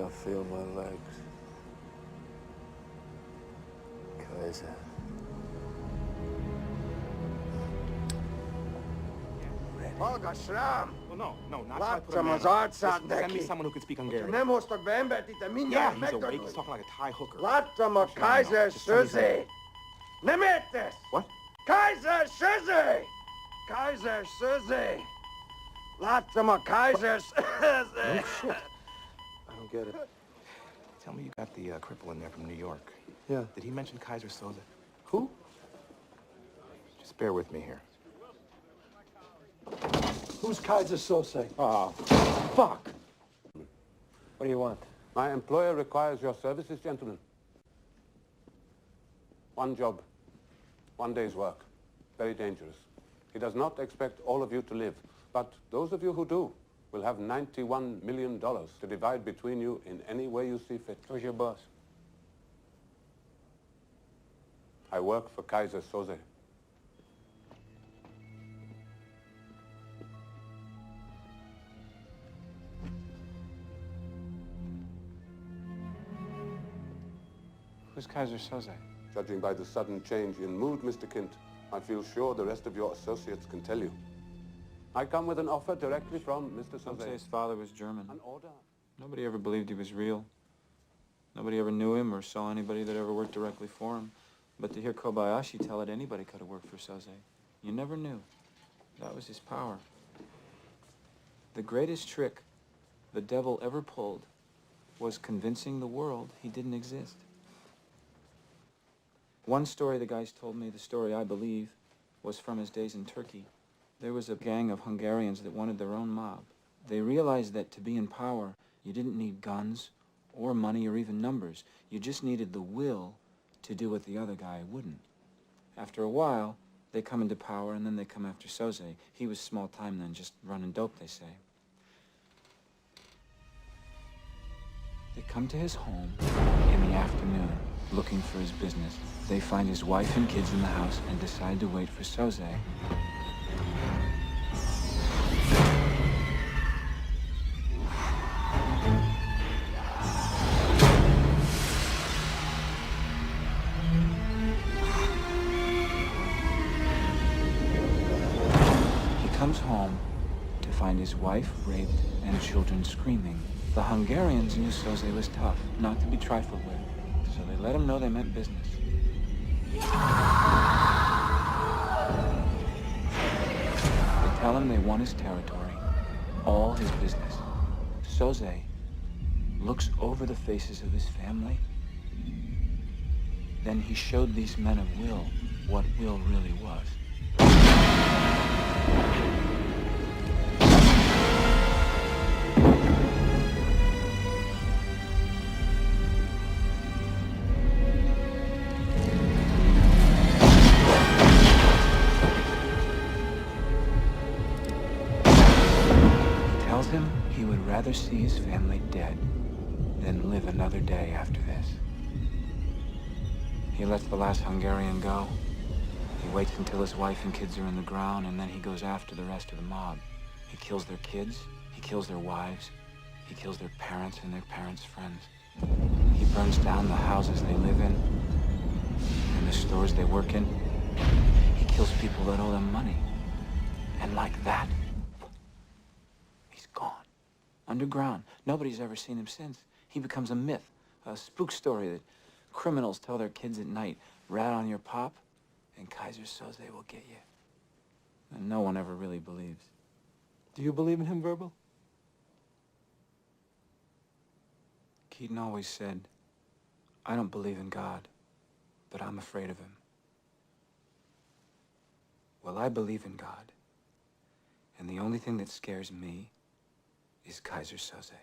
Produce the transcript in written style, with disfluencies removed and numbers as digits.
I feel my legs. Kaiser. Hallgass Well, no, not Látszom az arcát Send me neki. someone who can speak Ha Hungarian. nem hoztak be embert, itt Yeah, mindjárt he's awake. He's megtanulj. talking like a Thai hooker. Látszom a Kaiser Söze. Nem értesz? What? Kaiser Söze! Kaiser Söze! Látszom a Kaiser Söze! Oh, shit. I don't get it. Tell me you got the cripple in there from New York. Yeah. Did he mention Kaiser Söze? Who? Just bear with me here. Who's Kaiser Söze? Oh, fuck. What do you want? My employer requires your services, gentlemen. One job, 1 day's work. Very dangerous. He does not expect all of you to live, but those of you who do will have $91 million to divide between you in any way you see fit. Who's your boss? I work for Kaiser Söze. Who's Kaiser Söze? Judging by the sudden change in mood, Mr. Kint, I feel sure the rest of your associates can tell you. I come with an offer directly from Mr. Some say Söze. his father was German. An order. Nobody ever believed he was real. Nobody ever knew him or saw anybody that ever worked directly for him. But to hear Kobayashi tell it, anybody could have worked for Söze. You never knew. That was his power. The greatest trick the devil ever pulled was convincing the world he didn't exist. One story the guys told me, the story I believe, was from his days in Turkey. There was a gang of Hungarians that wanted their own mob. They realized that to be in power, you didn't need guns or money or even numbers. You just needed the will to do what the other guy wouldn't. After a while, they come into power and then they come after Söze. He was small time then, just running dope, they say. They come to his home in the afternoon, looking for his business. They find his wife and kids in the house and decide to wait for Söze. He comes home to find his wife raped and children screaming. The Hungarians knew Söze was tough, not to be trifled with, so they let him know they meant business. They tell him they want his territory, all his business. Söze looks over the faces of his family. Then he showed these men of will what will really was. Him he would rather see his family dead than live another day after this. He lets the last Hungarian go. He waits until his wife and kids are in the ground, and then he goes after the rest of the mob. He kills their kids, he kills their wives, he kills their parents and their parents' friends. He burns down the houses they live in and the stores they work in. He kills people that owe them money. And like that, gone. Underground. Nobody's ever seen him since. He becomes a myth, a spook story that criminals tell their kids at night. Rat on your pop, and Kaiser Söze will get you. And no one ever really believes. Do you believe in him, Verbal? Keaton always said, I don't believe in God, but I'm afraid of him. Well, I believe in God. And the only thing that scares me is Kaiser Söze.